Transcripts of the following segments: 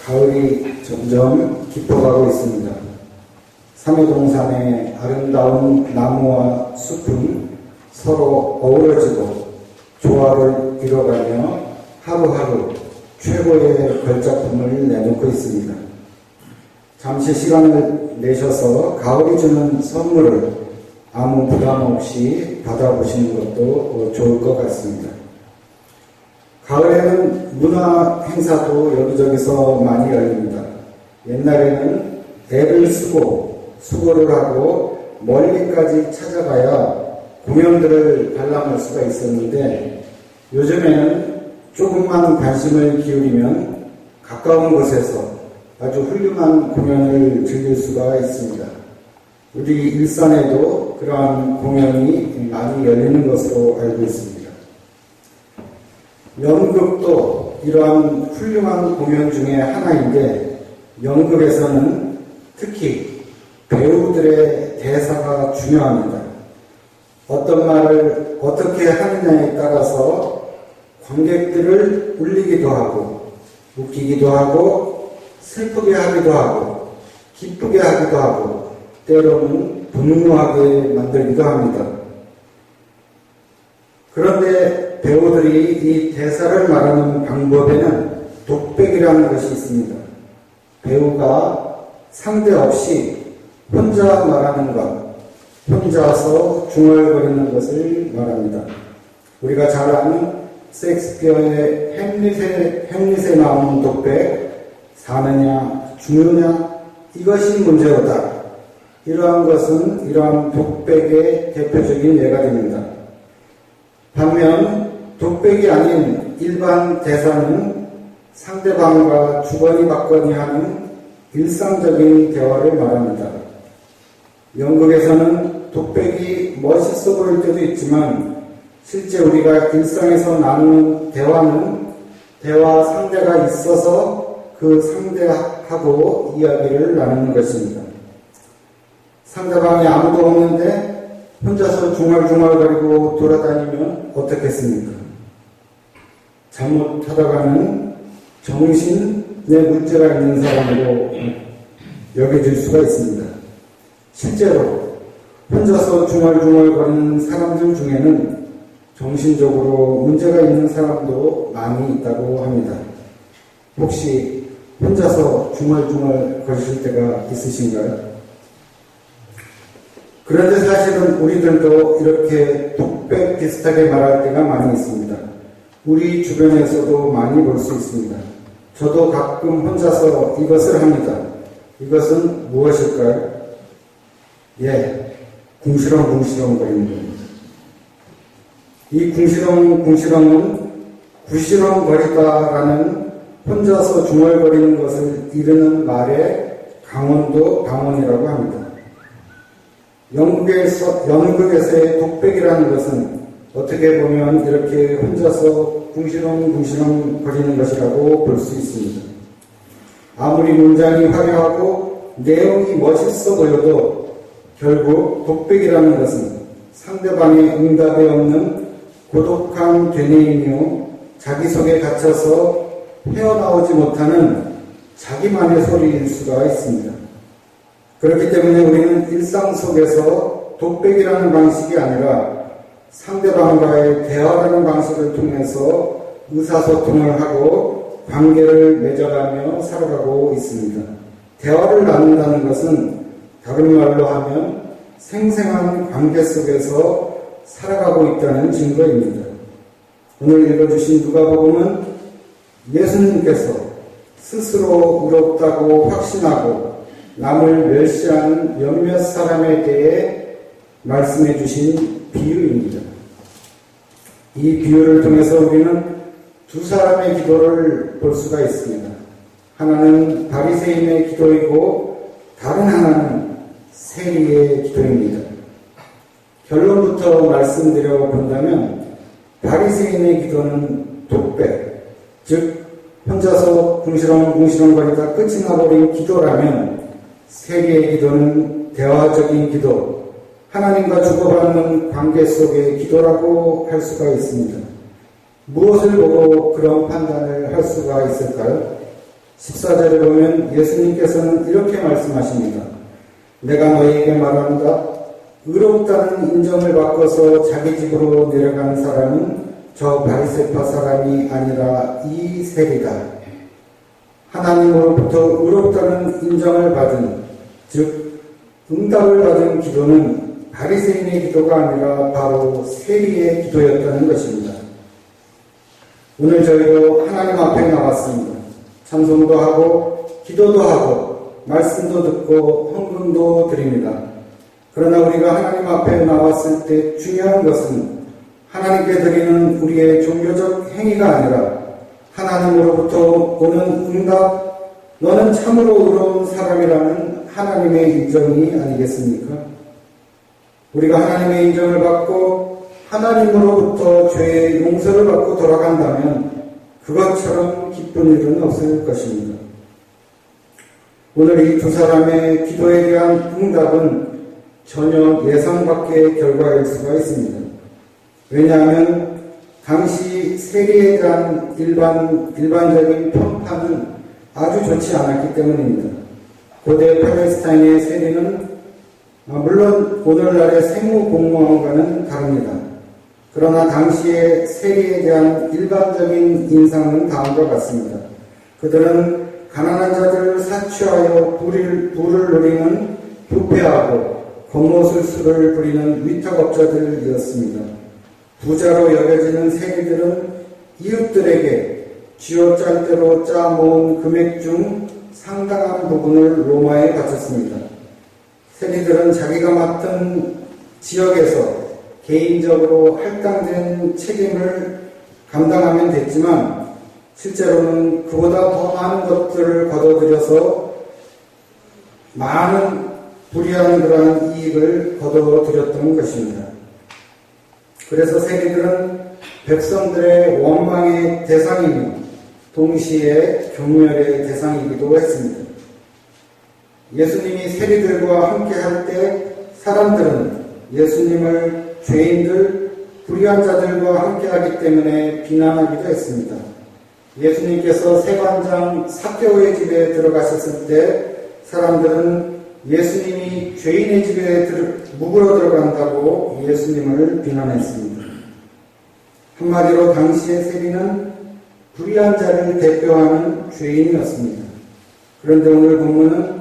가을이 점점 깊어가고 있습니다. 삼해동산의 아름다운 나무와 숲은 서로 어우러지고 조화를 이뤄가며 하루하루 최고의 걸작품을 내놓고 있습니다. 잠시 시간을 내셔서 가을이 주는 선물을 아무 부담 없이 받아보시는 것도 좋을 것 같습니다. 가을에는 문화 행사도 여기저기서 많이 열립니다. 옛날에는 애를 쓰고 수고를 하고 멀리까지 찾아가야 공연들을 관람할 수가 있었는데 요즘에는 조금만 관심을 기울이면 가까운 곳에서 아주 훌륭한 공연을 즐길 수가 있습니다. 우리 일산에도 그러한 공연이 많이 열리는 것으로 알고 있습니다. 연극도 이러한 훌륭한 공연 중에 하나인데 연극에서는 특히 배우들의 대사가 중요합니다. 어떤 말을 어떻게 하느냐에 따라서 관객들을 울리기도 하고 웃기기도 하고 슬프게 하기도 하고 기쁘게 하기도 하고 때로는 분노하게 만들기도 합니다. 그런데 배우들이 이 대사를 말하는 방법에는 독백이라는 것이 있습니다. 배우가 상대 없이 혼자 말하는 것, 혼자서 중얼거리는 것을 말합니다. 우리가 잘 아는 셰익스피어의 햄릿에 나오는 독백, 사느냐 죽느냐 이것이 문제로다. 이러한 것은 이러한 독백의 대표적인 예가 됩니다. 반면 독백이 아닌 일반 대사는 상대방과 주거니 받거니 하는 일상적인 대화를 말합니다. 연극에서는 독백이 멋있어 보일 때도 있지만 실제 우리가 일상에서 나누는 대화는 대화 상대가 있어서 그 상대하고 이야기를 나누는 것입니다. 상대방이 아무도 없는데 혼자서 중얼중얼거리고 돌아다니면 어떻겠습니까? 잘못하다가는 정신에 문제가 있는 사람으로 여겨질 수가 있습니다. 실제로 혼자서 중얼중얼거리는 사람들 중에는 정신적으로 문제가 있는 사람도 많이 있다고 합니다. 혹시 혼자서 중얼중얼거리실 때가 있으신가요? 그런데 사실은 우리들도 이렇게 독백 비슷하게 말할 때가 많이 있습니다. 우리 주변에서도 많이 볼 수 있습니다. 저도 가끔 혼자서 이것을 합니다. 이것은 무엇일까요? 궁시렁궁시렁 거리는 겁니다. 이 궁시렁궁시렁은 구시렁거리다라는 혼자서 중얼거리는 것을 이르는 말의 강원도 방언이라고 합니다. 연극에서의 독백이라는 것은 어떻게 보면 이렇게 혼자서 궁시렁궁시렁 거리는 것이라고 볼 수 있습니다. 아무리 문장이 화려하고 내용이 멋있어 보여도 결국 독백이라는 것은 상대방의 응답이 없는 고독한 되뇌이며 자기 속에 갇혀서 헤어나오지 못하는 자기만의 소리일 수가 있습니다. 그렇기 때문에 우리는 일상 속에서 독백이라는 방식이 아니라 상대방과의 대화라는 방식을 통해서 의사소통을 하고 관계를 맺어가며 살아가고 있습니다. 대화를 나눈다는 것은 다른 말로 하면 생생한 관계 속에서 살아가고 있다는 증거입니다. 오늘 읽어주신 누가복음은 예수님께서 스스로 의롭다고 확신하고 남을 멸시하는 몇몇 사람에 대해 말씀해 주신 비유입니다. 이 비유를 통해서 우리는 두 사람의 기도를 볼 수가 있습니다. 하나는 바리새인의 기도이고 다른 하나는 세리의 기도입니다. 결론부터 말씀드려 본다면 바리새인의 기도는 독백, 즉 혼자서 궁시렁궁시렁거리다 끝이 나버린 기도라면 세리의 기도는 대화적인 기도, 하나님과 주고받는 관계 속의 기도라고 할 수가 있습니다. 무엇을 보고 그런 판단을 할 수가 있을까요? 14절에 보면 예수님께서는 이렇게 말씀하십니다. 내가 너희에게 말한다. 의롭다는 인정을 바꿔서 자기 집으로 내려가는 사람은 저 바리새파 사람이 아니라 이 세리다. 하나님으로부터 의롭다는 인정을 받은, 즉 응답을 받은 기도는 바리새인의 기도가 아니라 바로 세리의 기도였다는 것입니다. 오늘 저희도 하나님 앞에 나왔습니다. 찬송도 하고 기도도 하고 말씀도 듣고 헌금도 드립니다. 그러나 우리가 하나님 앞에 나왔을 때 중요한 것은 하나님께 드리는 우리의 종교적 행위가 아니라 하나님으로부터 오는 응답, 너는 참으로 의로운 사람이라는 하나님의 인정이 아니겠습니까? 우리가 하나님의 인정을 받고 하나님으로부터 죄의 용서를 받고 돌아간다면 그것처럼 기쁜 일은 없을 것입니다. 오늘 이 두 사람의 기도에 대한 응답은 전혀 예상 밖의 결과일 수가 있습니다. 왜냐하면 당시 세리에 대한 일반적인 평판은 아주 좋지 않았기 때문입니다. 고대 팔레스타인의 세리는 물론 오늘날의 세무공무원과는 다릅니다. 그러나 당시의 세리에 대한 일반적인 인상은 다음과 같습니다. 그들은 가난한 자들을 사취하여 부를 누리는 부패하고 겉모술수를 부리는 위탁업자들이었습니다. 부자로 여겨지는 세리들은 이웃들에게 쥐어짤대로 짜모은 금액 중 상당한 부분을 로마에 바쳤습니다. 세리들은 자기가 맡은 지역에서 개인적으로 할당된 책임을 감당하면 됐지만 실제로는 그보다 더 많은 것들을 거둬들여서 많은 불이한 그러한 이익을 거둬들였던 것입니다. 그래서 세리들은 백성들의 원망의 대상이며 동시에 경멸의 대상이기도 했습니다. 예수님이 세리들과 함께 할 때 사람들은 예수님을 죄인들, 불의한 자들과 함께 하기 때문에 비난하기도 했습니다. 예수님께서 세관장 삭개오의 집에 들어가셨을 때 사람들은 예수님이 죄인의 집에 묵으러 들어간다고 예수님을 비난했습니다. 한마디로 당시의 세리는 불의한 자를 대표하는 죄인이었습니다. 그런데 오늘 본문은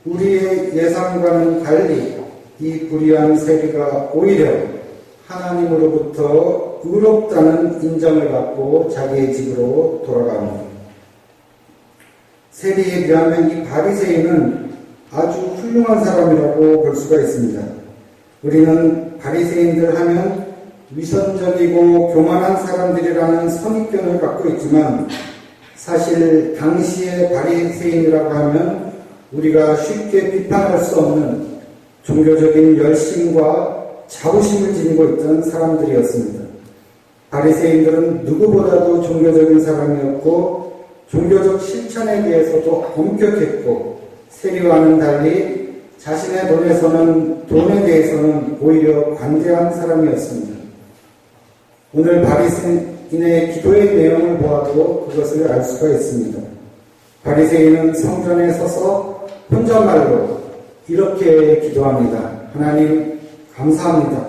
우리의 예상과는 달리 이 불의한 세리가 오히려 하나님으로부터 의롭다는 인정을 받고 자기의 집으로 돌아갑니다. 세리에 비하면 이 바리새인은 아주 훌륭한 사람이라고 볼 수가 있습니다. 우리는 바리새인들 하면 위선적이고 교만한 사람들이라는 선입견을 갖고 있지만 사실 당시의 바리새인이라고 하면 우리가 쉽게 비판할 수 없는 종교적인 열심과 자부심을 지니고 있던 사람들이었습니다. 바리새인들은 누구보다도 종교적인 사람이었고 종교적 실천에 대해서도 엄격했고 세리와는 달리 자신의 돈에 대해서는 오히려 관대한 사람이었습니다. 오늘 바리새인의 기도의 내용을 보아도 그것을 알 수가 있습니다. 바리새인은 성전에 서서 혼잣말로 이렇게 기도합니다. 하나님 감사합니다.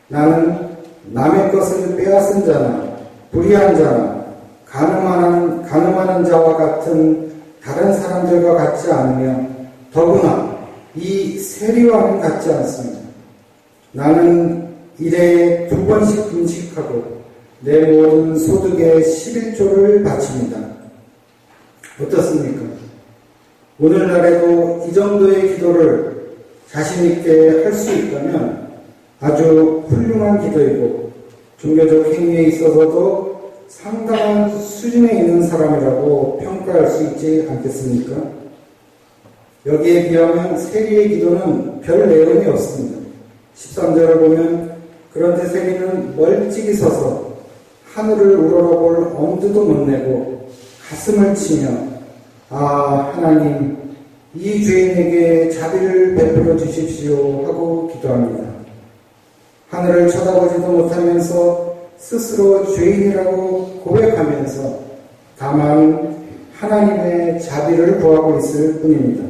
나는 남의 것을 빼앗은 자나 불의한 자나 가늠하는 자와 같은 다른 사람들과 같지 않으며 더구나 이 세리와는 같지 않습니다. 나는 일에 2번씩 금식하고 내 모든 소득의 11조를 바칩니다. 어떻습니까? 오늘날에도 이 정도의 기도를 자신있게 할 수 있다면 아주 훌륭한 기도이고 종교적 행위에 있어서도 상당한 수준에 있는 사람이라고 평가할 수 있지 않겠습니까? 여기에 비하면 세리의 기도는 별 내용이 없습니다. 13절을 보면 그런데 세리는 멀찍이 서서 하늘을 우러러볼 엄두도 못 내고 가슴을 치며 하나님 이 죄인에게 자비를 베풀어 주십시오 하고 기도합니다. 하늘을 쳐다보지도 못하면서 스스로 죄인이라고 고백하면서 다만 하나님의 자비를 구하고 있을 뿐입니다.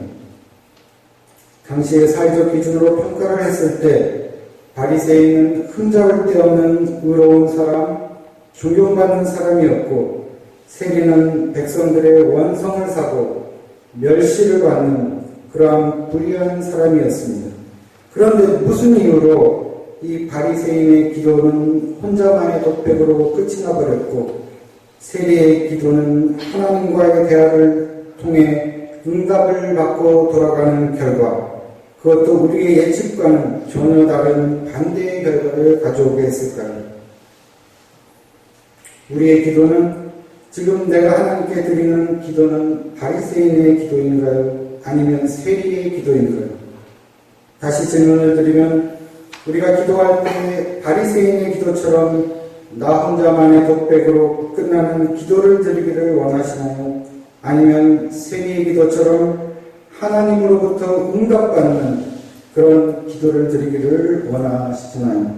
당시의 사회적 기준으로 평가를 했을 때 바리새인은 흠잡을 데 없는 의로운 사람, 존경받는 사람이었고 세리는 백성들의 원성을 사고 멸시를 받는 그러한 불의한 사람이었습니다. 그런데 무슨 이유로 이 바리새인의 기도는 혼자만의 독백으로 끝이 나버렸고 세리의 기도는 하나님과의 대화를 통해 응답을 받고 돌아가는 결과, 그것도 우리의 예측과는 전혀 다른 반대의 결과를 가져오게 했을까요? 우리의 기도는, 지금 내가 하나님께 드리는 기도는 바리새인의 기도인가요? 아니면 세리의 기도인가요? 다시 질문을 드리면, 우리가 기도할 때 바리새인의 기도처럼 나 혼자만의 독백으로 끝나는 기도를 드리기를 원하시나요? 아니면 세리의 기도처럼 하나님으로부터 응답받는 그런 기도를 드리기를 원하시나요?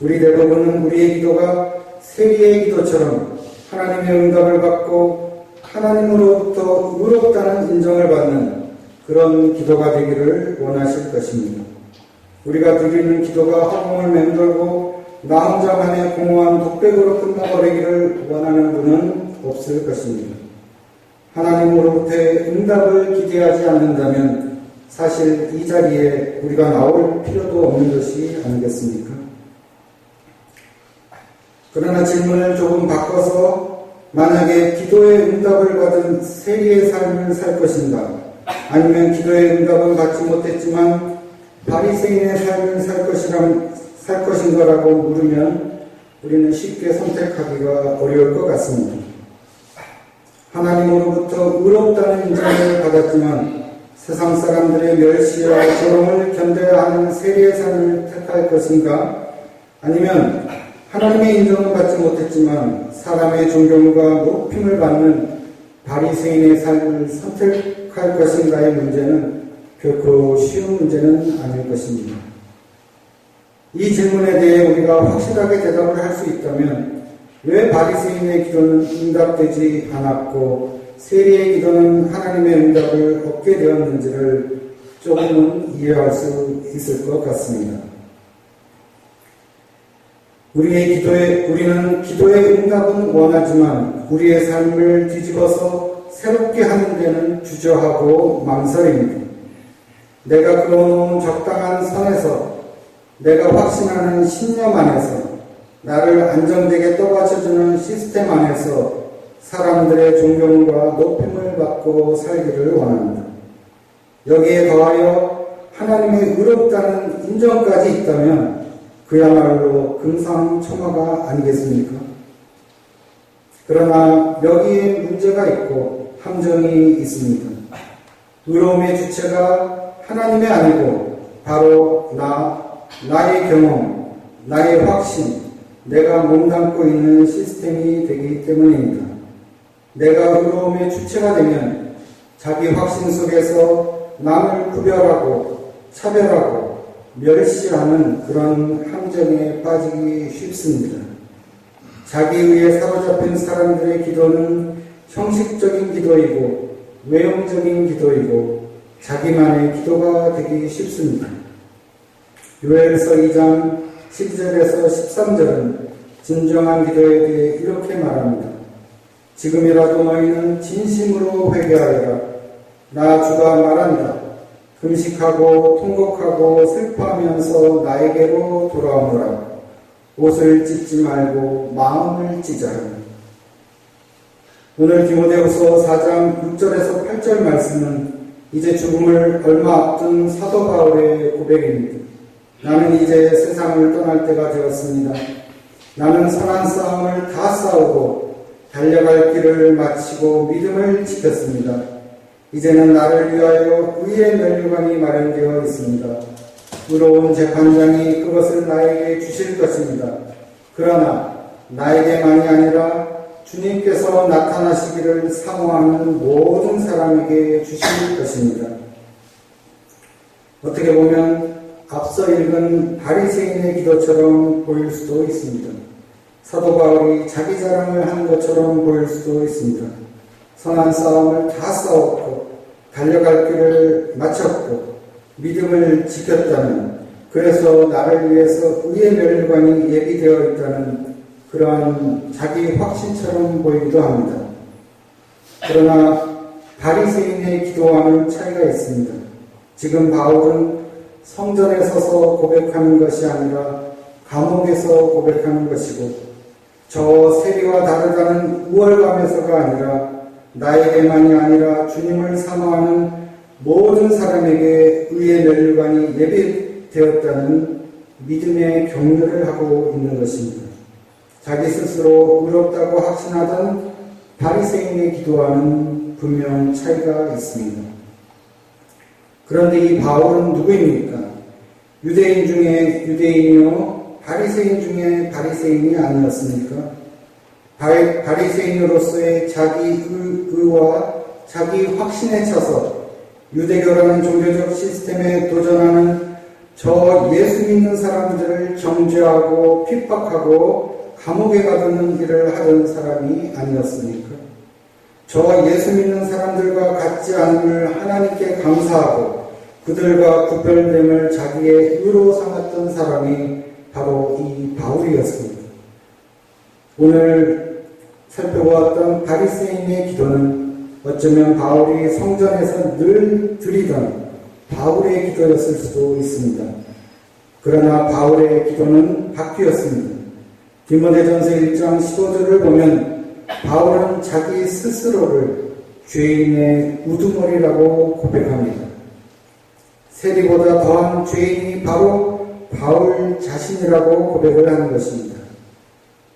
우리 대부분은 우리의 기도가 세리의 기도처럼 하나님의 응답을 받고 하나님으로부터 의롭다는 인정을 받는 그런 기도가 되기를 원하실 것입니다. 우리가 드리는 기도가 허공을 맴돌고 나 혼자만의 공허한 독백으로 끝나버리기를 원하는 분은 없을 것입니다. 하나님으로부터의 응답을 기대하지 않는다면 사실 이 자리에 우리가 나올 필요도 없는 것이 아니겠습니까? 그러나 질문을 조금 바꿔서 만약에 기도의 응답을 받은 세리의 삶을 살 것인가, 아니면 기도의 응답은 받지 못했지만 바리새인의 삶을 살 것인가라고 물으면 우리는 쉽게 선택하기가 어려울 것 같습니다. 하나님으로부터 의롭다는 인정을 받았지만 세상 사람들의 멸시와 조롱을 견뎌야 하는 세리의 삶을 택할 것인가, 아니면 하나님의 인정은 받지 못했지만 사람의 존경과 높임을 받는 바리새인의 삶을 선택할 것인가의 문제는 결코 쉬운 문제는 아닐 것입니다. 이 질문에 대해 우리가 확실하게 대답을 할 수 있다면 왜 바리새인의 기도는 응답되지 않았고 세리의 기도는 하나님의 응답을 얻게 되었는지를 조금은 이해할 수 있을 것 같습니다. 우리는 기도의 응답은 원하지만 우리의 삶을 뒤집어서 새롭게 하는 데는 주저하고 망설입니다. 내가 그어놓은 적당한 선에서, 내가 확신하는 신념 안에서, 나를 안정되게 떠받쳐주는 시스템 안에서 사람들의 존경과 높임을 받고 살기를 원합니다. 여기에 더하여 하나님의 의롭다는 인정까지 있다면 그야말로 금상첨화가 아니겠습니까? 그러나 여기에 문제가 있고 함정이 있습니다. 의로움의 주체가 하나님이 아니고 바로 나의 경험, 나의 확신, 내가 몸담고 있는 시스템이 되기 때문입니다. 내가 의로움의 주체가 되면 자기 확신 속에서 남을 구별하고 차별하고 멸시하는 그런 함정에 빠지기 쉽습니다. 자기의에 사로잡힌 사람들의 기도는 형식적인 기도이고 외형적인 기도이고 자기만의 기도가 되기 쉽습니다. 요엘서 2장 12절에서 13절은 진정한 기도에 대해 이렇게 말합니다. 지금이라도 너희는 진심으로 회개하여라. 나 주가 말한다. 금식하고 통곡하고 슬퍼하면서 나에게로 돌아오너라. 옷을 찢지 말고 마음을 찢어라. 오늘 디모데후서 4장 6절에서 8절 말씀은 이제 죽음을 얼마 앞둔 사도 바울의 고백입니다. 나는 이제 세상을 떠날 때가 되었습니다. 나는 선한 싸움을 다 싸우고 달려갈 길을 마치고 믿음을 지켰습니다. 이제는 나를 위하여 의의 면류관이 마련되어 있습니다. 의로운 재판장이 그것을 나에게 주실 것입니다. 그러나 나에게만이 아니라 주님께서 나타나시기를 사모하는 모든 사람에게 주실 것입니다. 어떻게 보면 앞서 읽은 바리새인의 기도처럼 보일 수도 있습니다. 사도 바울이 자기 자랑을 하는 것처럼 보일 수도 있습니다. 선한 싸움을 다 싸웠고 달려갈 길을 마쳤고 믿음을 지켰다면, 그래서 나를 위해서 의의 멸관이 예비되어 있다는 그러한 자기 확신처럼 보이기도 합니다. 그러나 바리새인의 기도와는 차이가 있습니다. 지금 바울은 성전에 서서 고백하는 것이 아니라 감옥에서 고백하는 것이고, 저 세리와 다르다는 우월감에서가 아니라 나에게만이 아니라 주님을 사모하는 모든 사람에게 의의 멸관이 예비되었다는 믿음의 격려를 하고 있는 것입니다. 자기 스스로 의롭다고 확신하던 바리새인의 기도와는 분명 차이가 있습니다. 그런데 이 바울은 누구입니까? 유대인 중에 유대인이요, 바리새인 중에 바리새인이 아니었습니까? 바리새인으로서의 자기 의와 자기 확신에 차서 유대교라는 종교적 시스템에 도전하는 저 예수 믿는 사람들을 정죄하고 핍박하고 감옥에 가두는 일을 하던 사람이 아니었습니까? 저 예수 믿는 사람들과 같지 않음을 하나님께 감사하고 그들과 구별됨을 자기의 의로 삼았던 사람이 바로 이 바울이었습니다. 오늘 살펴보았던 바리새인의 기도는 어쩌면 바울이 성전에서 늘 드리던 바울의 기도였을 수도 있습니다. 그러나 바울의 기도는 바뀌었습니다. 디모데전서 1장 15절을 보면 바울은 자기 스스로를 죄인의 우두머리라고 고백합니다. 세리보다 더한 죄인이 바로 바울 자신이라고 고백을 하는 것입니다.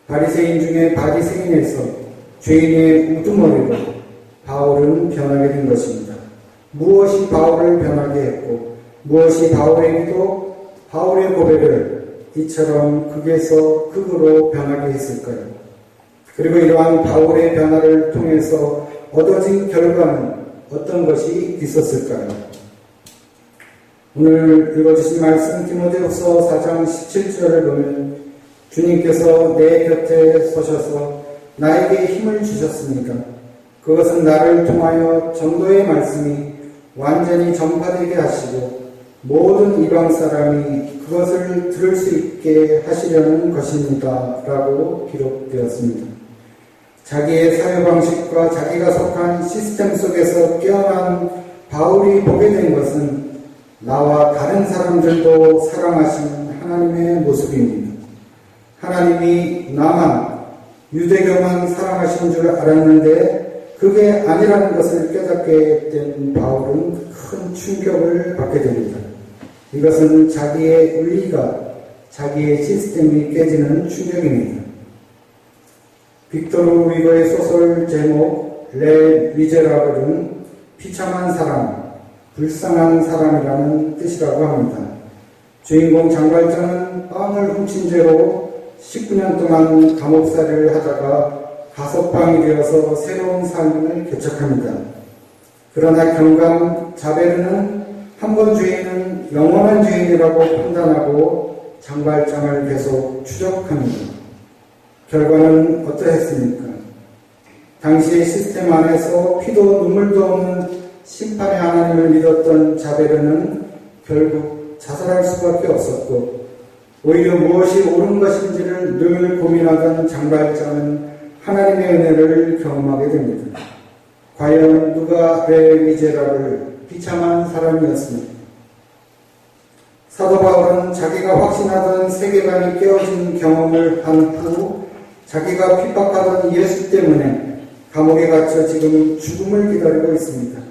바리새인 중에 바리새인에서 죄인의 우두머리로 바울은 변하게 된 것입니다. 무엇이 바울을 변하게 했고 무엇이 바울에게도 바울의 고백을 이처럼 극에서 극으로 변하게 했을까요? 그리고 이러한 바울의 변화를 통해서 얻어진 결과는 어떤 것이 있었을까요? 오늘 읽어주신 말씀 디모데후서 4장 17절을 보면 주님께서 내 곁에 서셔서 나에게 힘을 주셨습니다. 그것은 나를 통하여 전도의 말씀이 완전히 전파되게 하시고 모든 이방 사람이 그것을 들을 수 있게 하시려는 것입니다. 라고 기록되었습니다. 자기의 사회 방식과 자기가 속한 시스템 속에서 깨어난 바울이 보게 된 것은 나와 다른 사람들도 사랑하시는 하나님의 모습입니다. 하나님이 나만, 유대교만 사랑하시는 줄 알았는데 그게 아니라는 것을 깨닫게 된 바울은 큰 충격을 받게 됩니다. 이것은 자기의 의의가, 자기의 시스템이 깨지는 충격입니다. 빅토르 위거의 소설 제목 레 미제라블은 비참한 사람, 불쌍한 사람이라는 뜻이라고 합니다. 주인공 장발장은 빵을 훔친 죄로 19년 동안 감옥살이를 하다가 가석방이 되어서 새로운 삶을 개척합니다. 그러나 경감 자베르는 한 번 죄인은 영원한 죄인이라고 판단하고 장발장을 계속 추적합니다. 결과는 어떠했습니까? 당시의 시스템 안에서 피도 눈물도 없는 심판의 하나님을 믿었던 자베르는 결국 자살할 수밖에 없었고, 오히려 무엇이 옳은 것인지를 늘 고민하던 장발장은 하나님의 은혜를 경험하게 됩니다. 과연 누가 레 미제라블 비참한 사람이었습니까? 사도 바울은 자기가 확신하던 세계관이 깨어진 경험을 한 후 자기가 핍박하던 예수 때문에 감옥에 갇혀 지금 죽음을 기다리고 있습니다.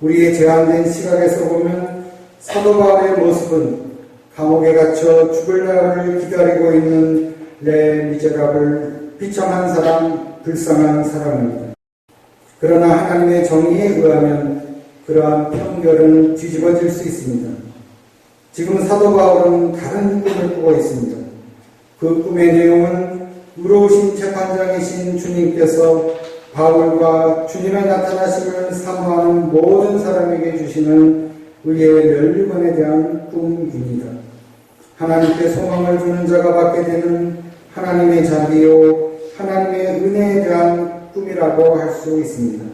우리의 제한된 시각에서 보면 사도 바울의 모습은 감옥에 갇혀 죽을 날을 기다리고 있는 레 미제라블 비참한 사람, 불쌍한 사람입니다. 그러나 하나님의 정의에 의하면 그러한 편견은 뒤집어질 수 있습니다. 지금 사도 바울은 다른 꿈을 꾸고 있습니다. 그 꿈의 내용은 의로우신 재판장이신 주님께서 바울과 주님의 나타나심을 사모하는 모든 사람에게 주시는 의의 면류관에 대한 꿈입니다. 하나님께 소망을 두는 자가 받게 되는 하나님의 자비요, 하나님의 은혜에 대한 꿈이라고 할 수 있습니다.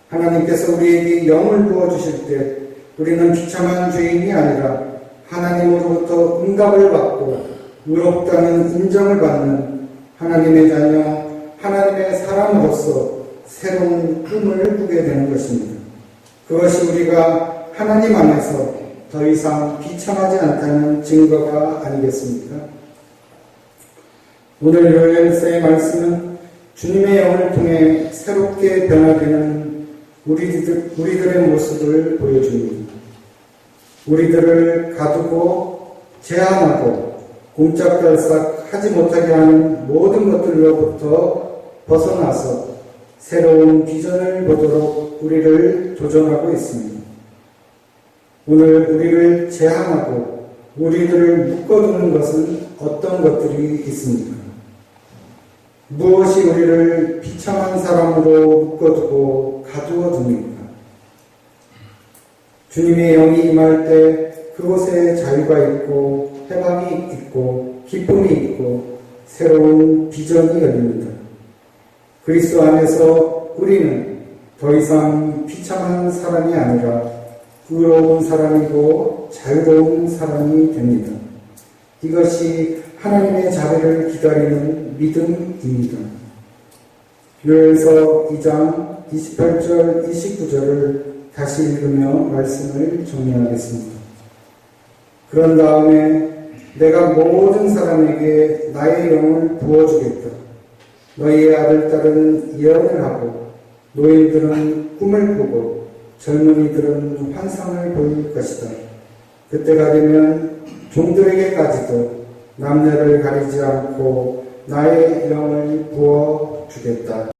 하나님께서 우리에게 영을 부어주실 때 우리는 비참한 죄인이 아니라 하나님으로부터 응답을 받고 의롭다는 인정을 받는 하나님의 자녀, 하나님의 사람으로서 새로운 꿈을 꾸게 되는 것입니다. 그것이 우리가 하나님 안에서 더 이상 비참하지 않다는 증거가 아니겠습니까? 오늘 요엘서의 말씀은 주님의 영을 통해 새롭게 변화되는 우리들의 모습을 보여줍니다. 우리들을 가두고 제한하고 꼼짝달싹 하지 못하게 하는 모든 것들로부터 벗어나서 새로운 비전을 보도록 우리를 조정하고 있습니다. 오늘 우리를 제한하고 우리들을 묶어두는 것은 어떤 것들이 있습니까? 무엇이 우리를 비참한 사람으로 묶어두고 가두어 둡니까? 주님의 영이 임할 때 그곳에 자유가 있고 해방이 있고 기쁨이 있고 새로운 비전이 열립니다. 그리스도 안에서 우리는 더 이상 비참한 사람이 아니라 의로운 사람이고 자유로운 사람이 됩니다. 이것이 하나님의 자비를 기다리는 믿음입니다. 요엘서 2장 28절 29절을 다시 읽으며 말씀을 정리하겠습니다. 그런 다음에 내가 모든 사람에게 나의 영을 부어주겠다. 너희의 아들, 딸은 예언을 하고 노인들은 꿈을 꾸고 젊은이들은 환상을 보일 것이다. 그때가 되면 종들에게까지도 남녀를 가리지 않고 나의 영을 부어주겠다.